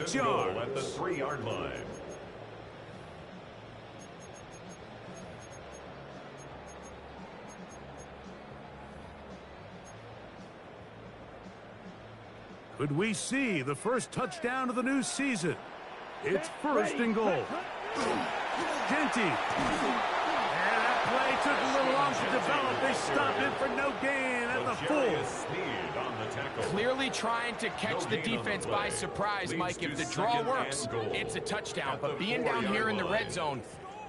6 yards. At the 3-yard line. Could we see the first touchdown of the new season? It's first and goal. Genty. And that play took a little long to develop. They stopped it for no gain at the 4. Clearly trying to catch the defense by surprise, Mike. If the draw works, it's a touchdown. But being down here in the red zone,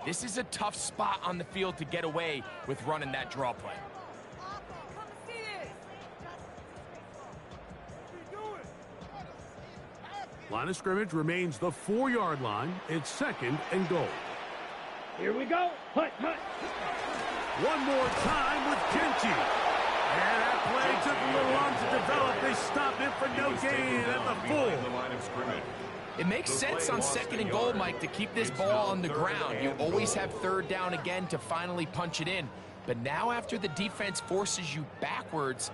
this is a tough spot on the field to get away with running that draw play. Line of scrimmage remains the 4-yard line. It's second and goal. Here we go. Hut, hut. One more time with Genty. And that play took a little long to develop. They stopped it for no gain at the 4. It makes sense on second and goal, Mike, to keep this ball on the ground. You always have third down again to finally punch it in. But now after the defense forces you backwards,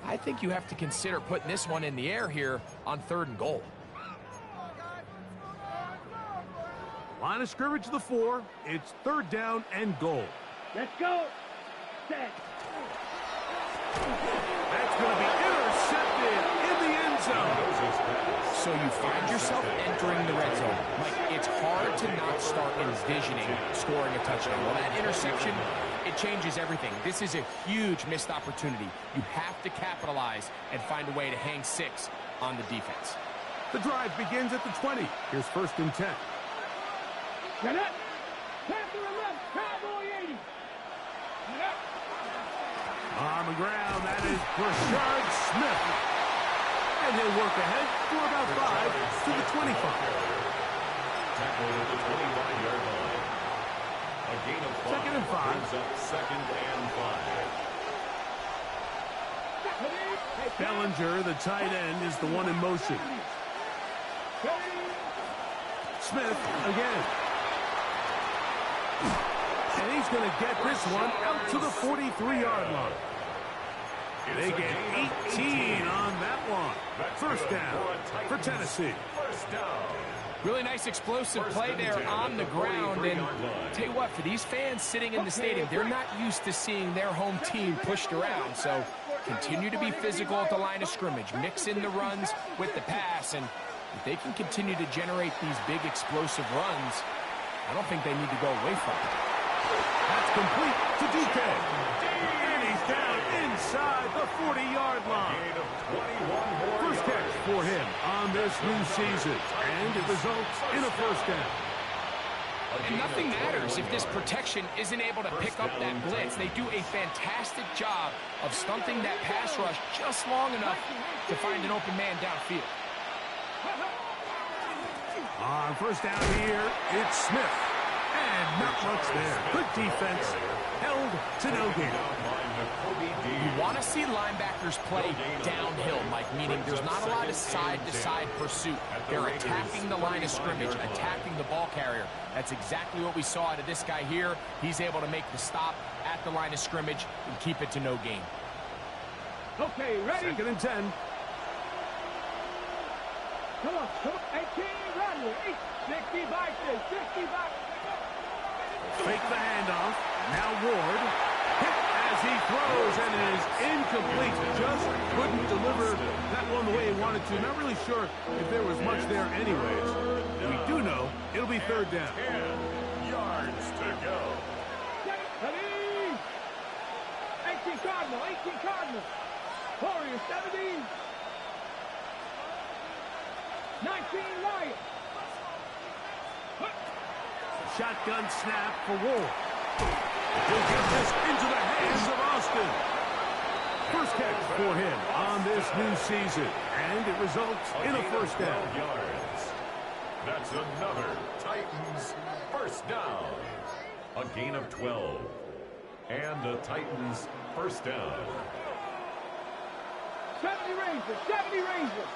I think you have to consider putting this one in the air here on third and goal. Line of scrimmage to the 4. It's third down and goal. Let's go. Set. That's going to be intercepted in the end zone. So you find yourself entering the red zone. Mike, it's hard to not start envisioning scoring a touchdown. Well, that interception, it changes everything. This is a huge missed opportunity. You have to capitalize and find a way to hang 6 on the defense. The drive begins at the 20. Here's first and 10. Get up. Pass to the left. Cowboy 80. Get up. On the ground, that is Brashard Smith. And he'll work ahead for about 5 to the 25. Tackle at the 25-yard line. A gain of 5. Second and 5. Brings up second and 5. Bellinger, the tight end, is the one in motion. Smith again. And he's going to get this one out to the 43-yard line. They get 18 on that one. First down for Tennessee. First down. Really nice explosive play there on the ground. And tell you what, for these fans sitting in the stadium, they're not used to seeing their home team pushed around. So continue to be physical at the line of scrimmage. Mix in the runs with the pass. And if they can continue to generate these big explosive runs, I don't think they need to go away from it. That's complete to DK. And he's down inside the 40-yard line. First catch for him on this new season. And it results in a first down. And nothing matters if this protection isn't able to pick up that blitz. They do a fantastic job of stunting that pass rush just long enough to find an open man downfield. On first down here, it's Smith. And not much there. Good defense. Held to no gain. You want to see linebackers play downhill, Mike, meaning there's not a lot of side-to-side pursuit. They're attacking the line of scrimmage, attacking the ball carrier. That's exactly what we saw out of this guy here. He's able to make the stop at the line of scrimmage and keep it to no gain. Okay, ready? Second and 10. Come on, 18, run, 65, 65. Fake the handoff. Now Ward. Hit as he throws and is incomplete. Just couldn't deliver that one the way he wanted to. Not really sure if there was much there anyways. We do know it'll be third down. 10 yards to go. 18 Cardinal, 18 Cardinal. Warriors, 17. 19 Lions. Shotgun snap for Ward. He'll get this into the hands of Austin. First catch for him on this new season. And it results in a first down. Yards. That's another Titans first down. A gain of 12. And the Titans first down. 70 Rangers, 70 Rangers.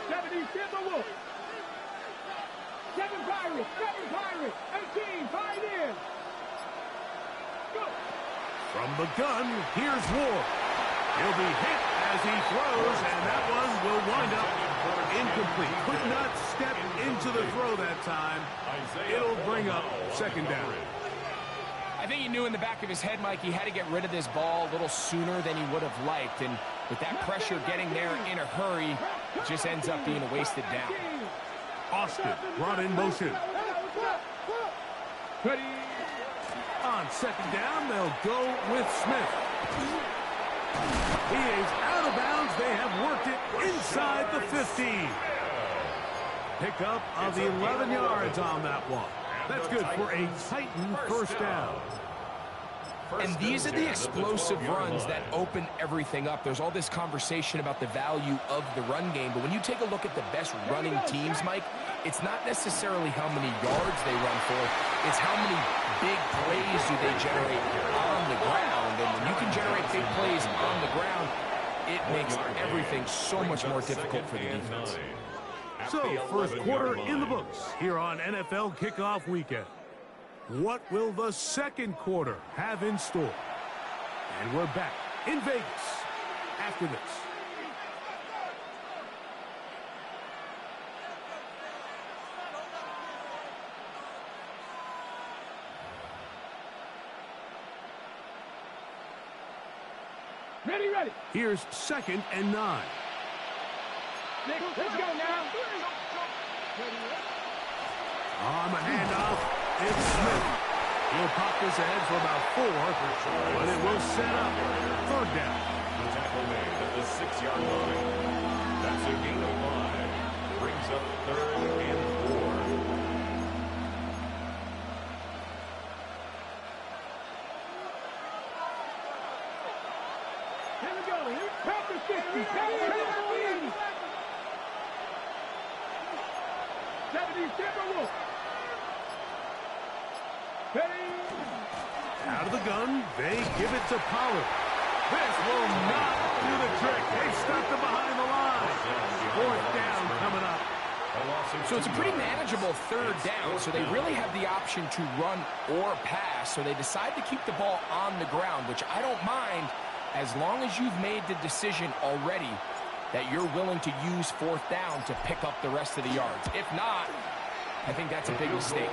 70 Timberwolves. 7 Pirates, 18, Pioneers. Go. From the gun, here's Ward. He'll be hit as he throws, and that one will wind up incomplete. Could not step into the throw that time. It'll bring up second down. I think he knew in the back of his head, Mike, he had to get rid of this ball a little sooner than he would have liked. And with that pressure getting there in a hurry, it just ends up being a wasted down. Austin brought in motion. On second down, they'll go with Smith. He is out of bounds. They have worked it inside the 15. Pickup of 11 yards on that one. That's good for a Titan first down. And these are the explosive runs that open everything up. There's all this conversation about the value of the run game, but when you take a look at the best running teams, Mike, it's not necessarily how many yards they run for, it's how many big plays do they generate on the ground. And when you can generate big plays on the ground, it makes everything so much more difficult for the defense. So, first quarter in the books here on NFL Kickoff Weekend. What will the second quarter have in store? And we're back in Vegas after this. Ready. Here's 2nd and 9. Let's go now. On the handoff, it's Smith. He'll pop this ahead for about 4, but it will set up 3rd down. The tackle made at the 6-yard line. That's a gain of 5. Brings up 3rd and 4. Here we go. Pop the 50. Pop the 80. 70 Timberwolves. Out of the gun, they give it to Pollard. This will not do the trick. They stuck them behind the line. 4th down coming up. So it's a pretty manageable 3rd down, so they really have the option to run or pass, so they decide to keep the ball on the ground, which I don't mind as long as you've made the decision already that you're willing to use 4th down to pick up the rest of the yards. If not, I think that's a big mistake.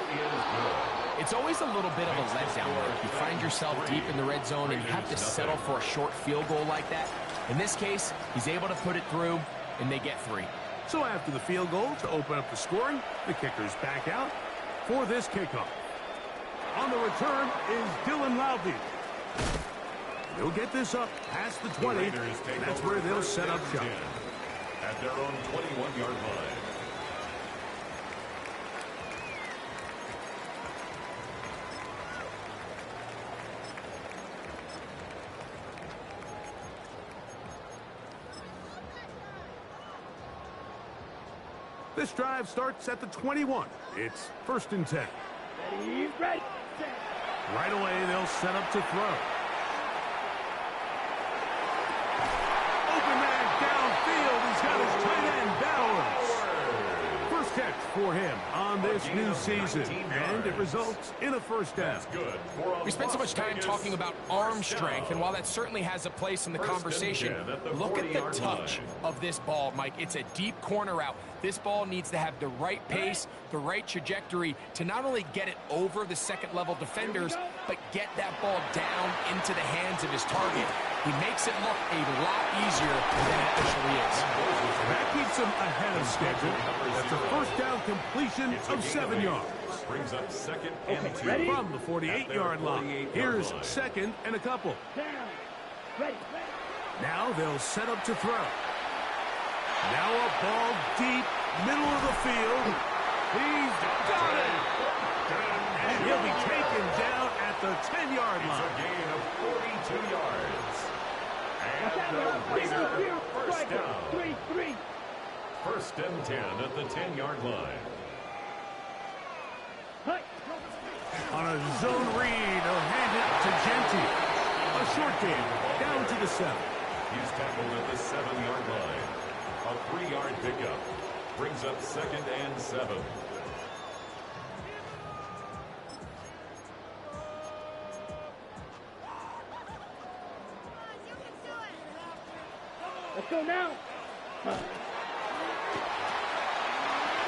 It's always a little bit of a letdown. You find yourself deep in the red zone and you have to settle for a short field goal like that. In this case, he's able to put it through, and they get 3. So after the field goal to open up the scoring, the kicker's back out for this kickoff. On the return is Dylan Loudby. They'll get this up past the 20, and that's where they'll set up shop. At their own 21-yard line. This drive starts at the 21. It's 1st and 10. Ready. Right away, they'll set up to throw. Open man downfield. He's got his tight end, Bowers. First catch for him on this new season, and it results in a 1st down. We spent so much time talking about arm strength, and while that certainly has a place in the conversation, look at the touch of this ball, Mike. It's a deep corner route. This ball needs to have the right pace, the right trajectory to not only get it over the second-level defenders, but get that ball down into the hands of his target. He makes it look a lot easier than it actually is. That keeps him ahead of schedule. That's a 1st down completion of 7 yards. Brings up 2nd and 2. From the 48-yard line. Here's 2nd and a couple. Now they'll set up to throw. Now a ball deep, middle of the field. He's got it! And he'll be taken down at the 10-yard line. It's a gain of 42 yards. And the Raiders 1st down. 1st and 10 at the 10-yard line. On a zone read, they'll hand it to Genty. A short game, down to the 7. He's tackled at the 7-yard line. A 3-yard pickup. Brings up 2nd and 7. Let's go now.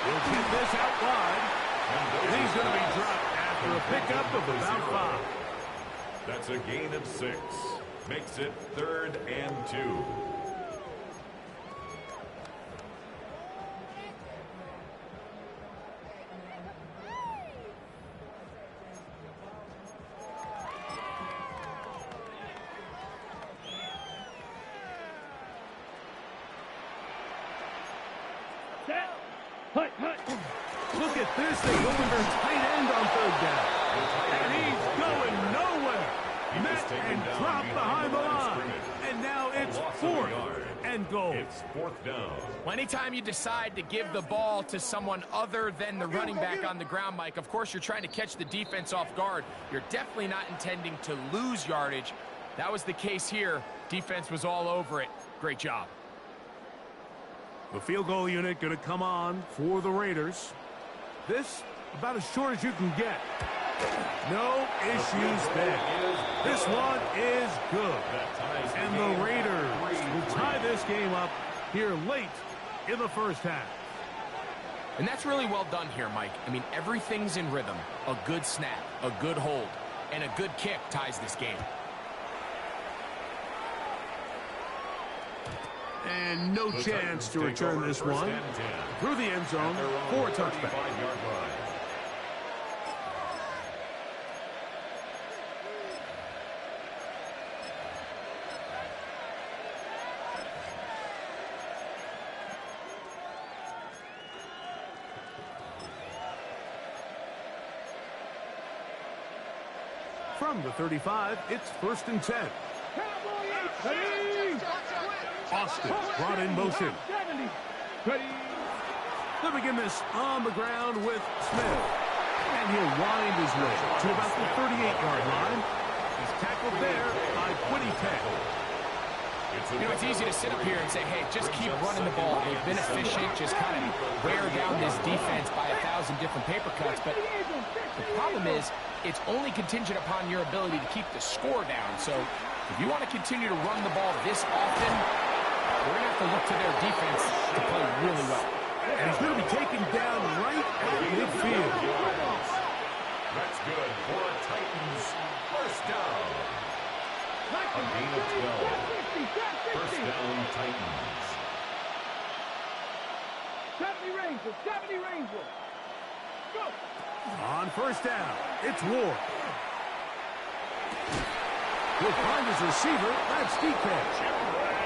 He'll get this out wide. And he's going to be dropped after a pickup of about 5. That's a gain of 6. Makes it 3rd and 2. Look at this. They go under tight end on 3rd down. And he's going nowhere. Met and dropped behind the line. And now it's 4th and goal. It's 4th down. Well, anytime you decide to give the ball to someone other than the running back on the ground, Mike, of course you're trying to catch the defense off guard. You're definitely not intending to lose yardage. That was the case here. Defense was all over it. Great job. The field goal unit going to come on for the Raiders. This about as short as you can get. No issues there. This one is good. And the Raiders will tie this game up here late in the first half. And that's really well done here, Mike. I mean, everything's in rhythm. A good snap, a good hold, and a good kick ties this game. And no chance to return this one through the end zone for a touchback. From the 35, it's 1st and 10. Austin brought in motion. They'll begin this on the ground with Smith. And he'll wind his way to about the 38-yard line. He's tackled there by Quiddy Tech. You know, it's easy to sit up here and say, hey, just keep running the ball. They've been efficient, just kind of wear down this defense by 1,000 different paper cuts. But the problem is, it's only contingent upon your ability to keep the score down. So if you want to continue to run the ball this often, we're going to have to look to their defense to play really well. And he's going to be taken down right at midfield. That's good for a Titans first down. A gain of 12. First down, Titans. 70 Rangers, 70 Rangers. Go. On first down, it's Ward. He'll find his receiver, that's DK.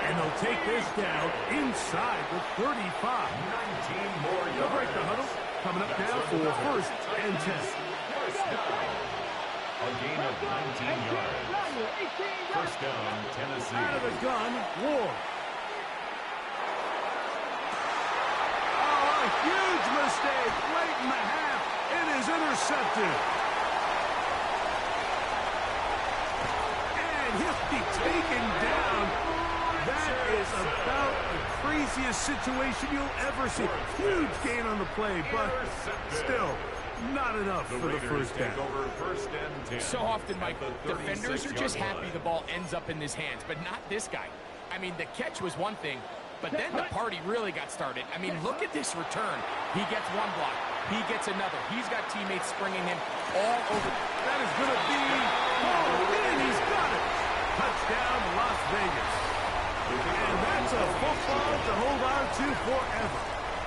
And they'll take this down inside the 35. 19 more yards. They'll break the huddle. Coming up now for 1st and 10. First down. A gain of 19 yards. First down, Tennessee. Out of the gun, Ward. Oh, a huge mistake late in the half. It is intercepted. And he'll be taken down. That is about the craziest situation you'll ever see. Huge gain on the play, but still not enough for the first down. So often, Mike, defenders are just happy the ball ends up in his hands, but not this guy. I mean, the catch was one thing, but then the party really got started. I mean, look at this return. He gets one block. He gets another. He's got teammates springing him all over. That is going to be hauled in. He's got it. Touchdown, Las Vegas. And that's a football to hold on to forever.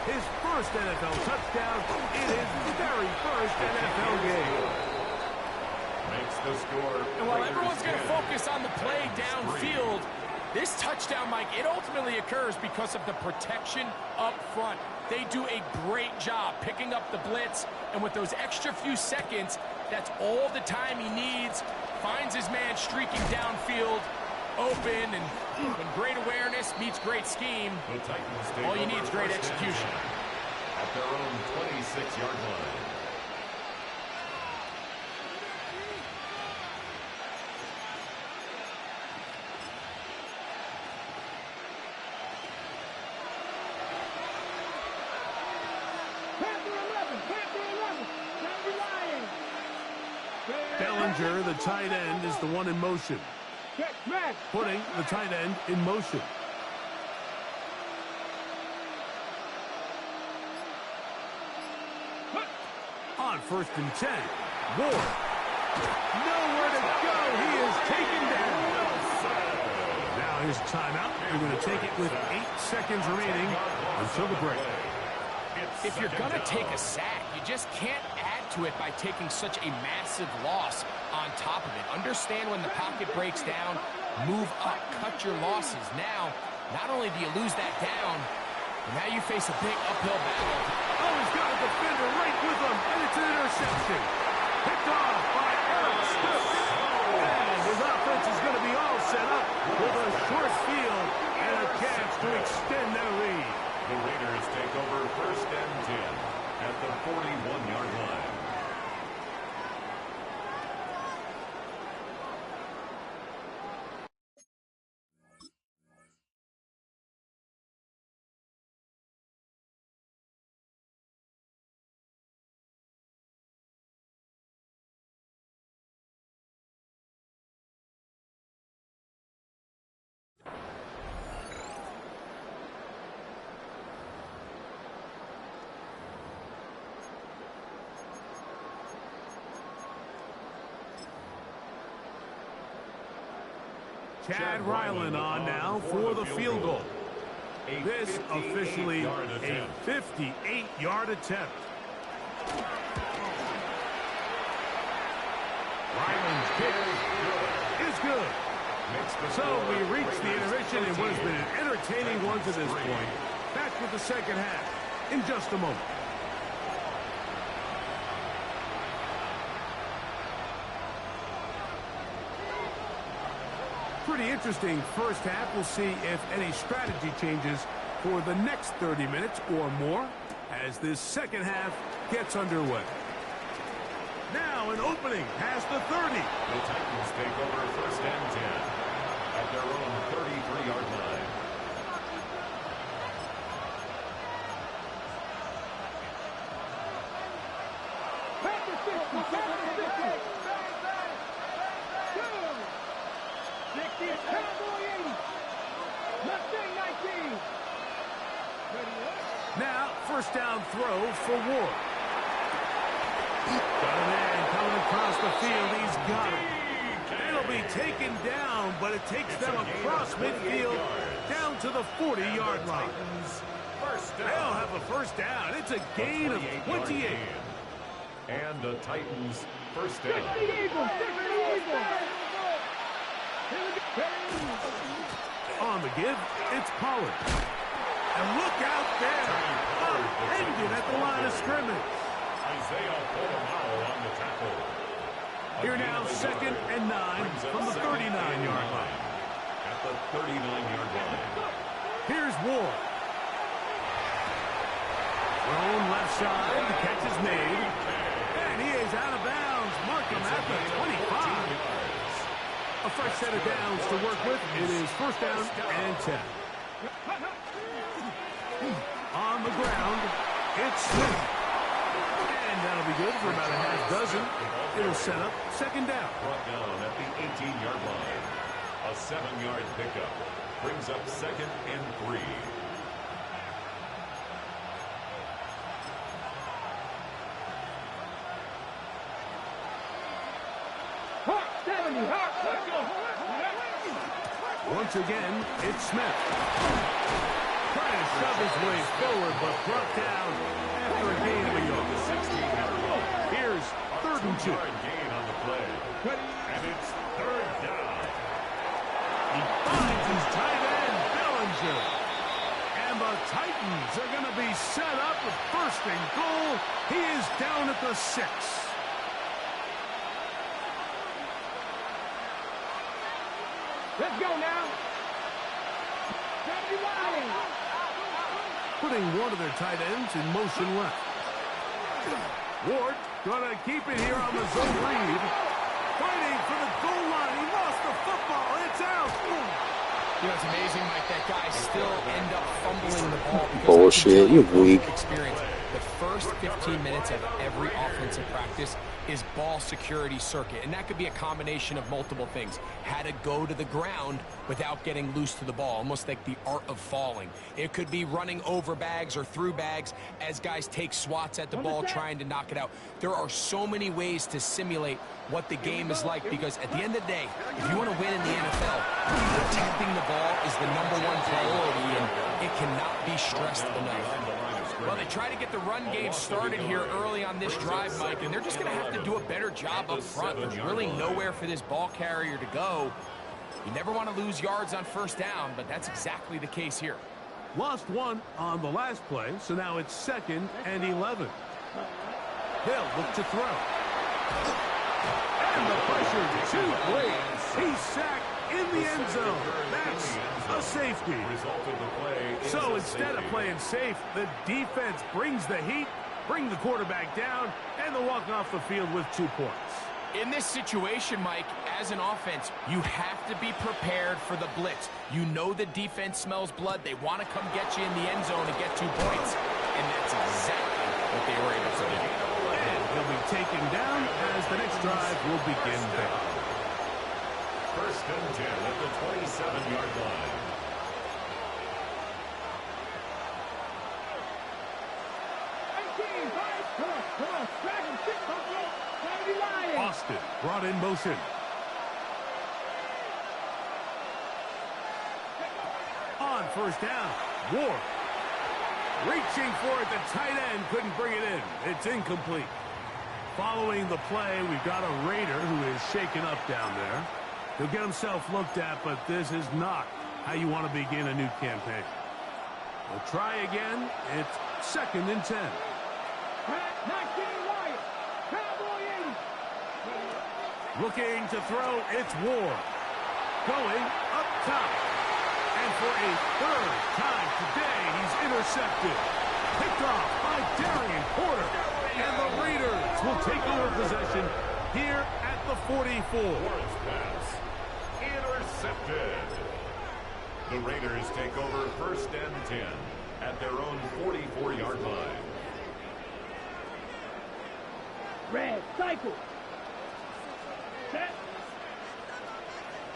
His first NFL touchdown in his very first NFL game. Makes the score. And while everyone's going to focus on the play downfield, this touchdown, Mike, it ultimately occurs because of the protection up front. They do a great job picking up the blitz, and with those extra few seconds, that's all the time he needs. Finds his man streaking downfield, open, and when great awareness meets great scheme, all you need is great execution. At their own 26-yard line. Bellinger, the tight end, is the one in motion. Putting the tight end in motion. On 1st and 10, Ward. Nowhere to go. He is taken down. Now his timeout. They're going to take it with 8 seconds remaining until the break. If you're going to take a sack, you just can't add to it by taking such a massive loss on top of it. Understand when the pocket breaks down, move up, cut your losses. Now, not only do you lose that down, but now you face a big uphill battle. Oh, he's got a defender right with him, and it's an interception. Picked off by Eric Stokes. And his offense is going to be all set up with a short field and a chance to extend their lead. The Raiders take over 1st and 10 at the 41-yard line. Chad Ryland on now for the field goal. This officially a 58-yard attempt. Ryland's kick is good. So we reach the intermission in what has been an entertaining one to this point. Back with the second half in just a moment. Pretty interesting first half. We'll see if any strategy changes for the next 30 minutes or more as this second half gets underway. Now an opening past the 30. The Titans take over 1st and 10 at their own 33-yard line. Now, 1st down throw for Ward. Got a man coming across the field. He's got it. It'll be taken down, but it takes them across midfield down to the 40-yard line. They'll have a 1st down. It's a gain of 28. And the Titans 1st down. On the give, it's Pollard. And look out there. Upended at the line of scrimmage. Isaiah Polamalu on the tackle. Here now, 2nd and 9 from the 39-yard line. At the 39-yard line. Here's Ward. Thrown left side. The catch is made. And he is out of bounds. Mark him at the 25. A fresh set of downs to work with. It is 1st down and 10. On the ground, it's Smith. And that'll be good for about a half dozen. It'll set up 2nd down. Brought down at the 18-yard line. A 7-yard pickup brings up 2nd and 3. Once again, it's Smith. Trying to shove his way forward, but brought down after a gain of a yard. Here's 3rd and 2. Gain on the play. And it's 3rd down. He finds his tight end, Bellinger. And the Titans are going to be set up with 1st and goal. He is down at the 6. Let's go now. Putting one of their tight ends in motion left. Ward going to keep it here on the zone read. Fighting for the goal line. He lost the football. It's out. You know, it's amazing, Mike, that guys still end up fumbling the ball. Bullshit, you weak. Experience. The 1st first 15 minutes of every offensive practice is ball security circuit, and that could be a combination of multiple things. How to go to the ground without getting loose to the ball, almost like the art of falling. It could be running over bags or through bags as guys take swats at the ball trying to knock it out. There are so many ways to simulate what the game is like, because at the end of the day, if you want to win in the NFL, protecting the ball is the #1 priority, and it cannot be stressed enough. Well, they try to get the run game started here early on this drive, Mike, and they're just going to have to do a better job up front. There's really nowhere for this ball carrier to go. You never want to lose yards on first down, but that's exactly the case here. Lost one on the last play, so now it's 2nd and 11. Hill look to throw. And the pressure too late. He's sacked in the end zone. That's a safety. So instead of playing safe, the defense brings the heat, bring the quarterback down, and they'll walk off the field with 2 points. In this situation, Mike, as an offense, you have to be prepared for the blitz. You know the defense smells blood. They want to come get you in the end zone and get 2 points. And that's exactly what they were able to do. And he'll be taken down as the next drive will begin there. 1st and 10 at the 27-yard line. Austin brought in motion. On 1st down, Ward. Reaching for it, the tight end couldn't bring it in. It's incomplete. Following the play, we've got a Raider who is shaken up down there. He'll get himself looked at, but this is not how you want to begin a new campaign. We'll try again. It's 2nd and 10. Looking to throw, it's Ward. Going up top. And for a 3rd time today, he's intercepted. Picked off by Darian Porter. And the Raiders will take over possession here at the 44. Pass intercepted. The Raiders take over 1st and 10 at their own 44-yard line. Red, cycle. Set.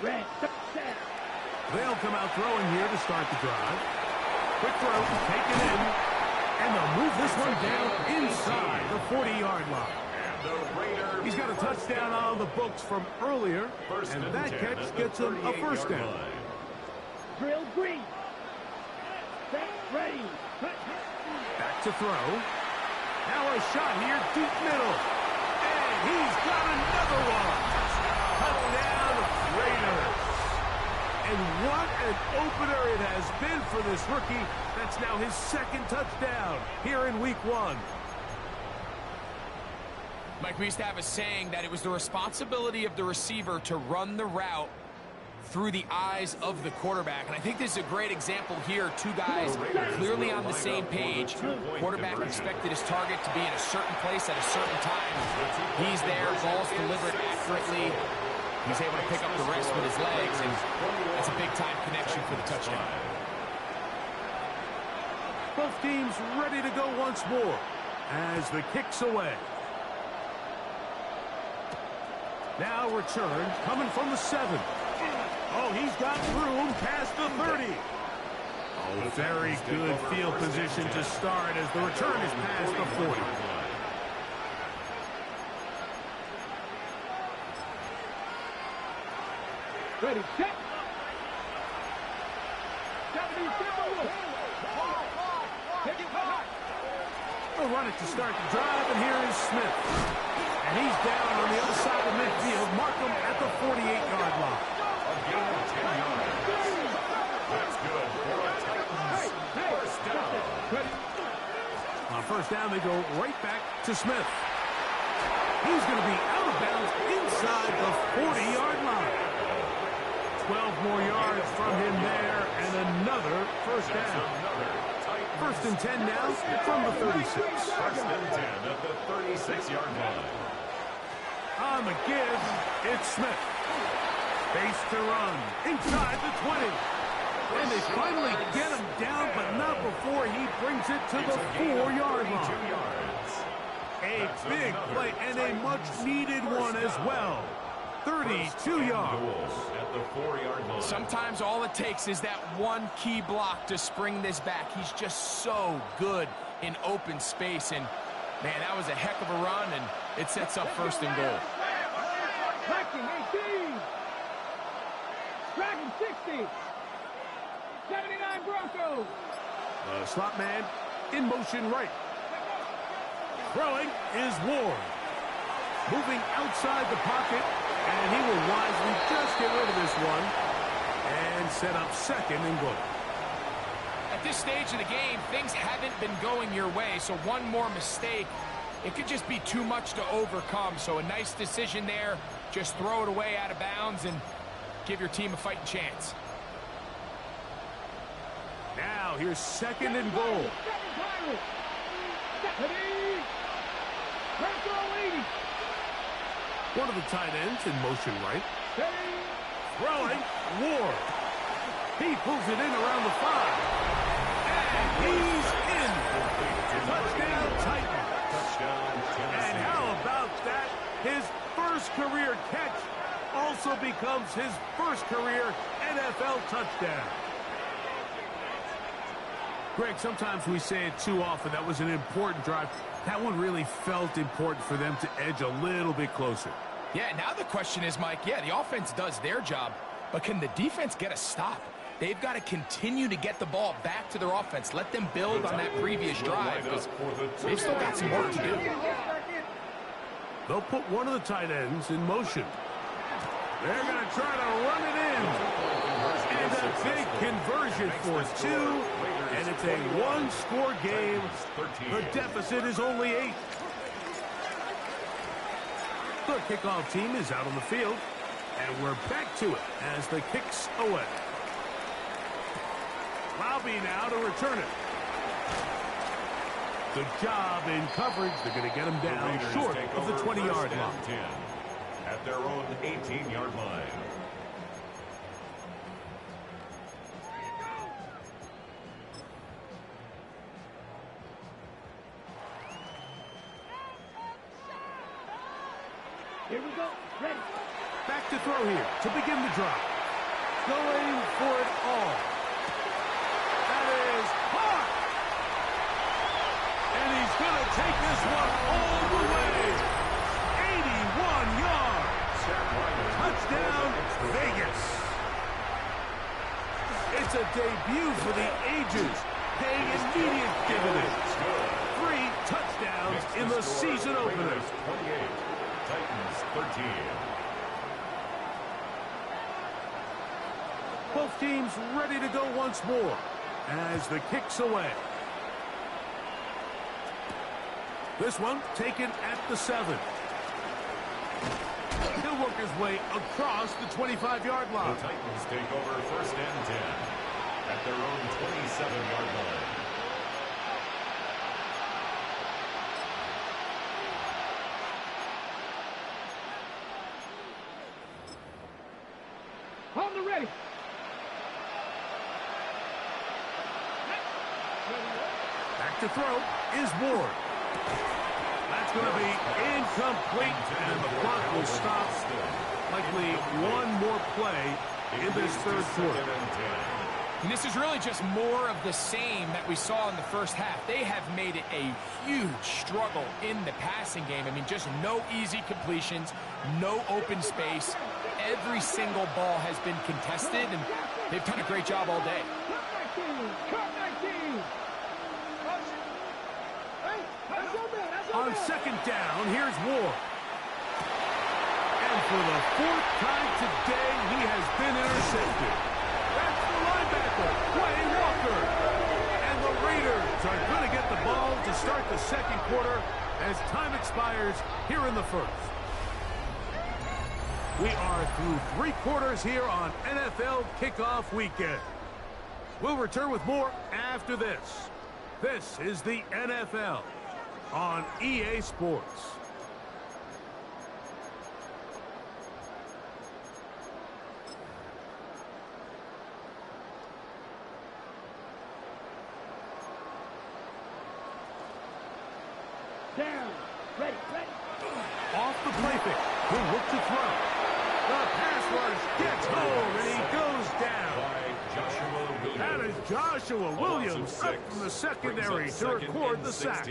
Red, set. They'll come out throwing here to start the drive. Quick throw, taken in. And they'll move this one down inside the 40-yard line. He's got a touchdown on the books from earlier, and that catch gets him a 1st down. Drill green. Set, ready. Back to throw. Now a shot here, deep middle. And he's got another one. Touchdown, Raiders. And what an opener it has been for this rookie. That's now his 2nd touchdown here in week 1. Mike, we used to have a saying that it was the responsibility of the receiver to run the route through the eyes of the quarterback. And I think this is a great example here. 2 guys clearly on the same page. Quarterback expected his target to be in a certain place at a certain time. He's there, ball's delivered accurately. He's able to pick up the rest with his legs, and that's a big-time connection for the touchdown. Both teams ready to go once more as the kick's away. Now return coming from the 7. Oh, he's got room past the 30. Oh, very good field position to start as the return is past the 40. Ready, set. They'll run it to start the drive, and here is Smith. And he's down on the other side of midfield. Markham at the 48-yard line. A gain of 10 yards. That's good for a Titans 1st down. On 1st down, they go right back to Smith. He's going to be out of bounds inside the 40-yard line. 12 more yards from him there, and another 1st down. 1st and 10 now from the 36. 1st and 10 at the 36-yard line. On the give, it's Smith. Base to run inside the 20. And they finally get him down, but not before he brings it to the 4-yard line. A big play and a much-needed one as well. 32 yards. At the 4-yard line. Sometimes all it takes is that one key block to spring this back. He's just so good in open space. And, man, that was a heck of a run, and it sets up first and goal. Tracking 18. Tracking 60. 79 Broncos. The slot man in motion right. Throwing is Ward. Moving outside the pocket, and he will wisely just get rid of this one and set up second and goal. At this stage of the game, things haven't been going your way, so one more mistake, it could just be too much to overcome. So a nice decision there. Just throw it away out of bounds and give your team a fighting chance. Now here's second and goal. One of the tight ends in motion right. Throwing, Ward. He pulls it in around the 5. And he's in. Touchdown, Titan. And how about that? His first career catch also becomes his first career NFL touchdown. Greg, sometimes we say it too often. That was an important drive. That one really felt important for them to edge a little bit closer. Yeah, now the question is, Mike, yeah, the offense does their job, but can the defense get a stop? They've got to continue to get the ball back to their offense. Let them build on that previous drive, because they've still got some work to do. They'll put one of the tight ends in motion. They're going to try to run it in. And a big conversion for 2, and it's a one-score game. The deficit is only 8. The kickoff team is out on the field, and we're back to it as the kick's away. Lobby now to return it. Good job in coverage. They're going to get him down short of the 20-yard line. At their own 18-yard line. Here we go. Ready. Back to throw here to begin the drive. Going for it all. That is hard. And he's going to take this one all the way. 81 yards. Touchdown, Vegas. It's a debut for the ages, paying immediate dividends. 3 touchdowns in the season opener. 28, Titans 13. Both teams ready to go once more as the kick's away. This one taken at the 7. He'll work his way across the 25-yard line. The Titans take over first and 10 at their own 27-yard line. On the ready. Back to throw is Ward. That's going to be incomplete, and the clock will stop. Likely one more play in this third quarter. And this is really just more of the same that we saw in the first half. They have made it a huge struggle in the passing game. I mean, just no easy completions, no open space. Every single ball has been contested, and they've done a great job all day. Cut 19. On second down, here's Ward. And for the 4th time today, he has been intercepted. That's the linebacker, Quay Walker. And the Raiders are going to get the ball to start the second quarter as time expires here in the first. We are through 3 quarters here on NFL Kickoff Weekend. We'll return with more after this. This is the NFL on EA Sports. Down. Ready, ready. Off the play fake. He'll look to throw. The pass rush gets home, and he goes down. That is Joshua Williams up from the secondary to record the sack.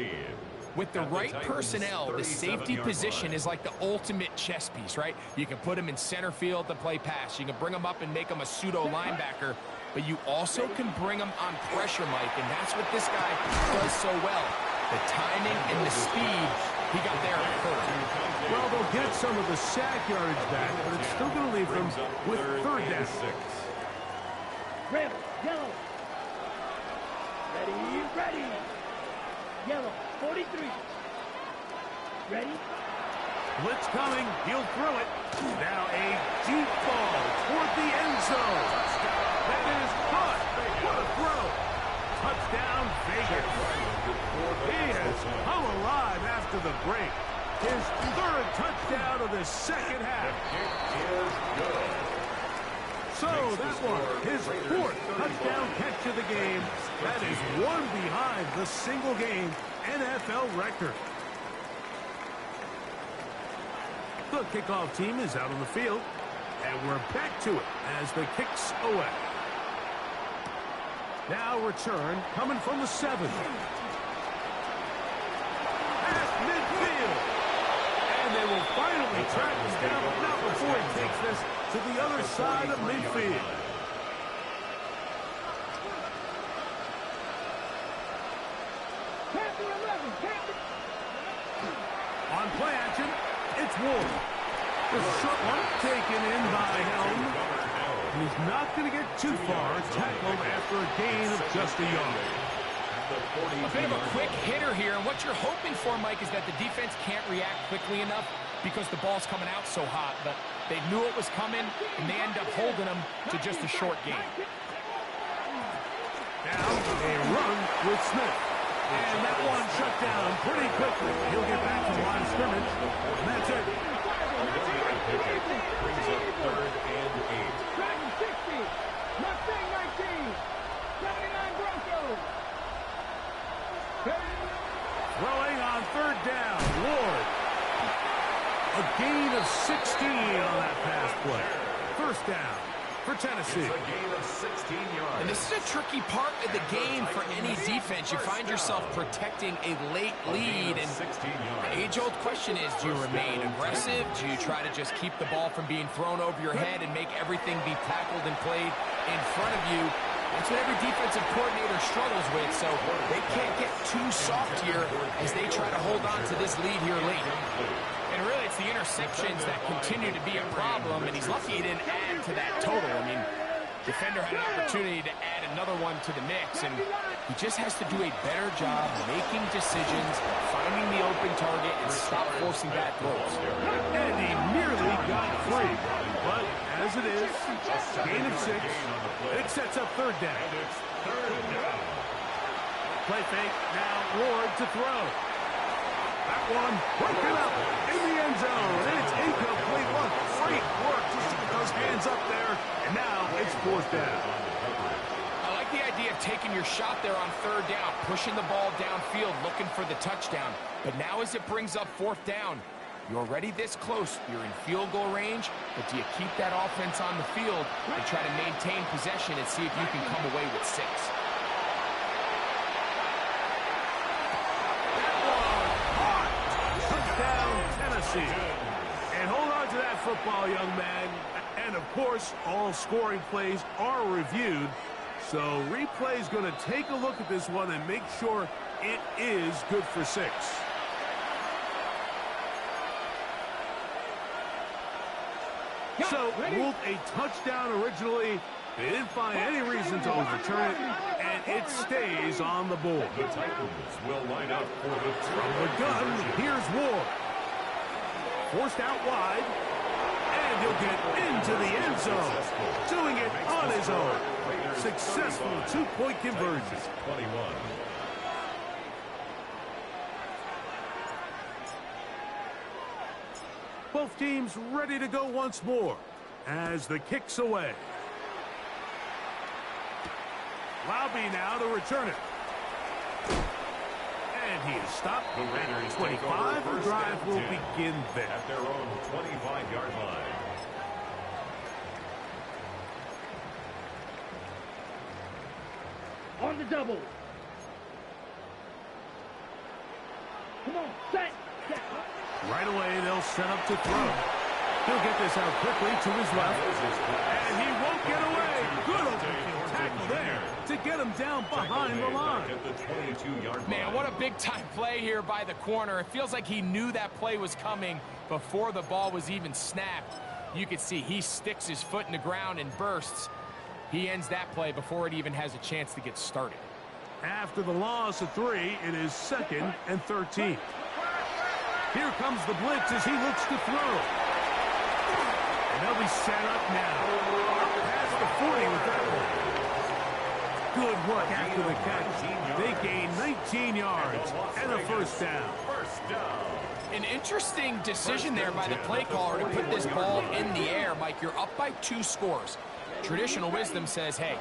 With the right personnel, the safety position is like the ultimate chess piece, right? You can put him in center field to play pass. You can bring him up and make him a pseudo linebacker, but you also can bring him on pressure, Mike, and that's what this guy does so well. The timing and the speed, he got there first. Well, they'll get some of the sack yardage back, but it's still going to leave them with third down. Red, yellow. Ready, ready. Yellow, 43. Ready? Blitz coming. He'll throw it. Now a deep ball toward the end zone. That is caught. What a throw. Touchdown, Vegas. He has come alive after the break. His third touchdown of the second half. So that one, his fourth touchdown catch of the game. That is one behind the single-game NFL record. The kickoff team is out on the field, and we're back to it as the kicks away. Now return coming from the 7. Past midfield. And they will finally track him down, but not before he takes this to the other side of midfield. On play action, it's Ward. The short one taken in by Helm. He's not going to get too far, tackled after a gain of just a yard. A bit of a quick hitter here, and what you're hoping for, Mike, is that the defense can't react quickly enough because the ball's coming out so hot, but they knew it was coming, and they end up holding them to just a short gain. Now, a run with Smith. And that one shut down pretty quickly. He'll get back to the line of scrimmage, and that's it. Brings up 3rd and 8. Dragon 60. Mustang 19. 79 Broncos. Throwing on 3rd down, Ward. A gain of 16 on that pass play. First down for Tennessee. It's a gain of 16 yards. And this is a tricky part of the game for any defense. You find yourself protecting a late lead, and the age-old question is, do you remain aggressive? Do you try to just keep the ball from being thrown over your head and make everything be tackled and played in front of you? That's what every defensive coordinator struggles with, so they can't get too soft here as they try to hold on to this lead here late. And really, it's the interceptions that continue to be a problem, and he's lucky he didn't add to that total. I mean, defender had an opportunity to add another one to the mix, and he just has to do a better job making decisions, finding the open target, and stop forcing bad throws. And he nearly got free. But as it is, gain of 6. It sets up 3rd down. Play fake. Now Ward to throw. That one broken up in the end zone. And it's incomplete. What great work just to get those hands up there. And now it's 4th down. I like the idea of taking your shot there on 3rd down, pushing the ball downfield, looking for the touchdown. But now as it brings up 4th down, you're already this close. You're in field goal range, but do you keep that offense on the field and try to maintain possession and see if you can come away with 6? Touchdown, Tennessee. And hold on to that football, young man. And, of course, all scoring plays are reviewed. So replay's going to take a look at this one and make sure it is good for 6. So, ruled a touchdown originally. They didn't find any reason to overturn it, and it stays on the board. The Titans will line up for the From the gun, here's Ward. Forced out wide, and he'll get into the end zone. Doing it on his own. Successful 2-point conversion. 21. Both teams ready to go once more as the kick's away. Laube now to return it. And he is stop The Raiders at take 25. over The first drive and will 10 begin there. at their own 25-yard line. On the double. Come on, set. Right away, they'll set up to throw. He'll get this out quickly to his left. And he won't get away. Good open tackle there to get him down behind the line. Man, what a big-time play here by the corner. It feels like he knew that play was coming before the ball was even snapped. You can see he sticks his foot in the ground and bursts. He ends that play before it even has a chance to get started. After the loss of 3, it is 2nd and 13. Here comes the blitz as he looks to throw. And they'll be set up now. Past the 40 with that one. Good work after the catch. They gain 19 yards and a first down. An interesting decision there by the play caller to put this ball in the air. Mike, you're up by 2 scores. Traditional wisdom says, hey,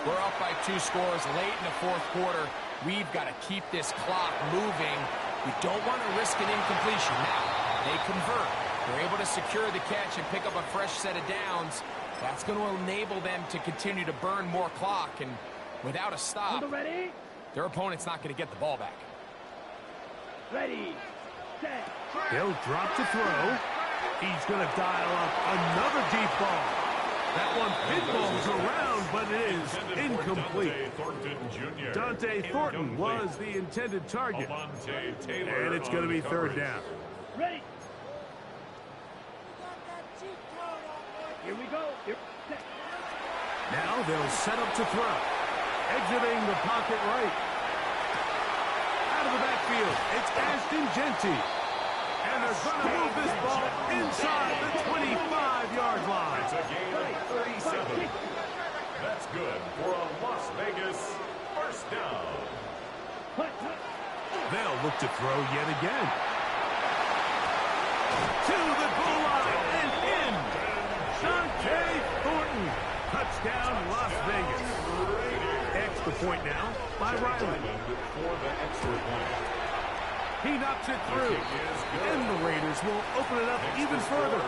we're up by 2 scores late in the 4th quarter. We've got to keep this clock moving. We don't want to risk an incompletion. Now, they convert. They're able to secure the catch and pick up a fresh set of downs. That's going to enable them to continue to burn more clock. And without a stop, their opponent's not going to get the ball back. Ready, set. They'll drop to throw. He's going to dial up another deep ball. That one pinballs around, but it is incomplete. Dante Thornton was the intended target. And it's going to be 3rd down. Ready. Here we go. Set. Now they'll set up to throw. Exiting the pocket right. Out of the backfield, it's Ashton Genty. And they're going to move this ball inside the 25-yard line. It's a gain of 37. That's good for a Las Vegas first down. They'll look to throw yet again. To the goal line and in. Dante Thornton. Touchdown, Las Vegas. Extra point now by Riley. For the extra point. He knocks it through. And the Raiders will open it up even further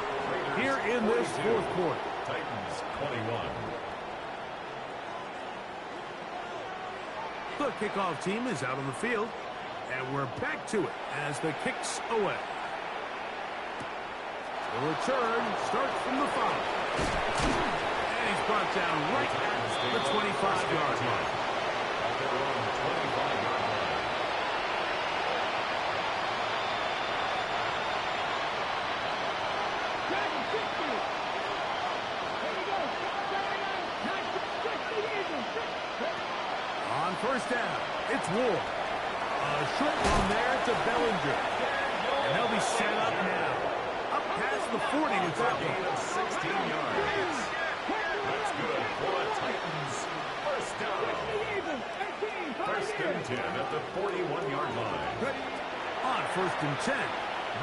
here in this 4th quarter. Titans 21. The kickoff team is out on the field. And we're back to it as the kick's away. The return starts from the 5. And he's brought down right at the 25-yard line. At their own 25-yard line. On 1st down, it's Ward. A short one there to Bellinger. And they'll be set up now. Up past the 40 with that Gain one. of 16 yards. That's good for a Titans first down. 1st and 10 at the 41-yard line. On 1st and 10,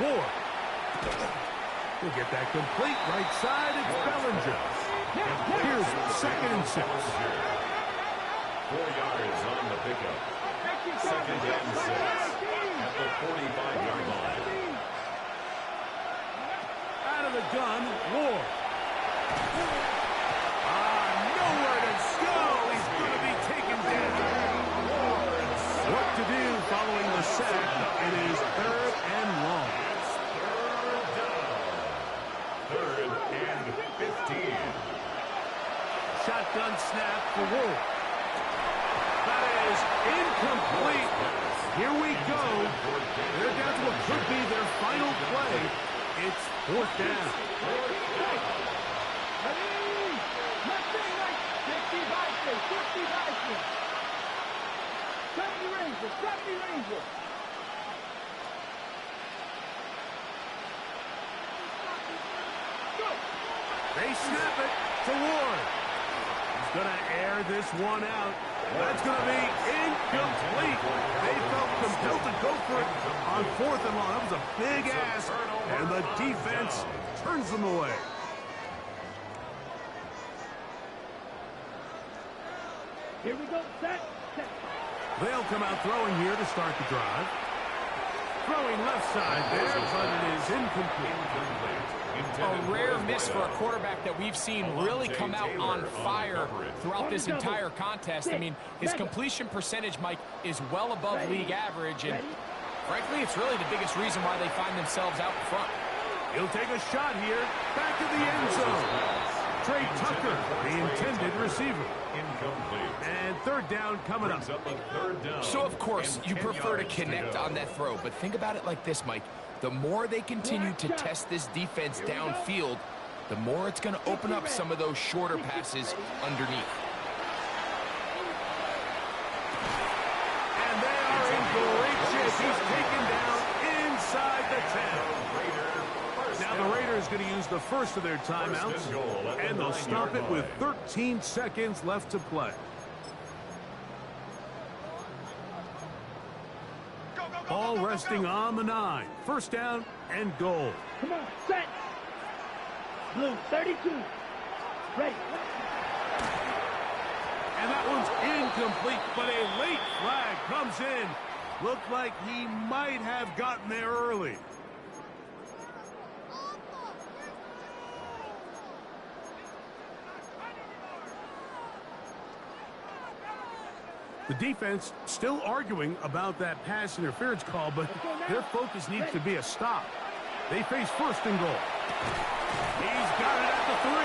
Ward. We'll get that complete. Right side, it's Bellinger. Here's 2nd and 6. 4 yards on the pickup. 2nd and 6 at the 45-yard line. Out of the gun, Ward. Nowhere to go. He's going to be taken down. What to do following the sack? It is 3rd and long. It's 3rd down. 3rd and 15. Shotgun snap for Ward. That is incomplete. Here we go. They're down to what could be their final play. It's 4th down. They snap it to Ward. He's going to air this one out. That's going to be incomplete. They felt compelled to go for it on 4th and long. That was a big ask, and the defense turns them away. Here we go, set. They'll come out throwing here to start the drive. throwing left side there, but it is incomplete. A rare miss for a quarterback that we've seen really come out on fire throughout this entire contest. I mean, his completion percentage, Mike, is well above league average, and frankly, it's really the biggest reason why they find themselves out in front. He'll take a shot here, back of the end zone. Trey Tucker, the intended receiver. Incomplete. And third down coming up. So, of course, you prefer to connect on that throw, but think about it like this, Mike. The more they continue to test this defense downfield, the more it's going to open up some of those shorter passes underneath. And they are in great shape. He's taken down inside the 10. Now the Raiders going to use the first of their timeouts, and they'll stop it with 13 seconds left to play. Ball resting on the 9. First down and goal. Come on, set. Blue, 32. Ready. And that one's incomplete, but a late flag comes in. Looked like he might have gotten there early. The defense still arguing about that pass interference call, but their focus needs to be a stop. They face first and goal. He's got it at the 3.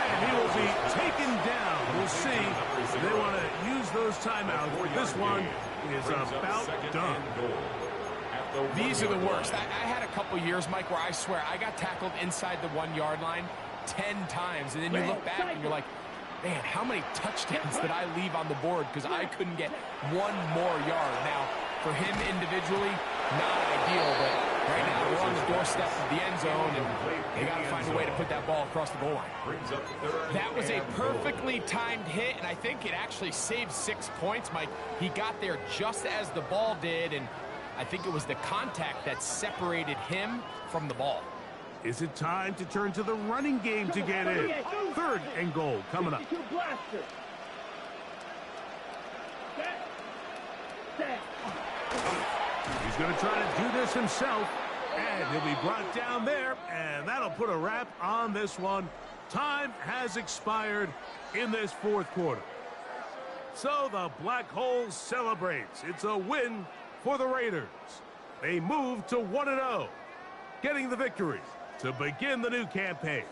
And he will be taken down. We'll see. They want to use those timeouts, but this one is about done. These are the worst. I had a couple years, Mike, where I swear I got tackled inside the 1 yard line 10 times, and then you look back and you're like, man, how many touchdowns did I leave on the board because I couldn't get one more yard? Now, for him individually, not ideal, but right now we're on the doorstep of the end zone, and they got to find a way to put that ball across the goal line. That was a perfectly timed hit, and I think it actually saved 6 points, Mike. He got there just as the ball did, and I think it was the contact that separated him from the ball. Is it time to turn to the running game to get in? Third and goal coming up. He's going to try to do this himself, and he'll be brought down there, and that'll put a wrap on this one. Time has expired in this fourth quarter. So the Black Hole celebrates. It's a win for the Raiders. They move to 1-0, getting the victory to begin the new campaign.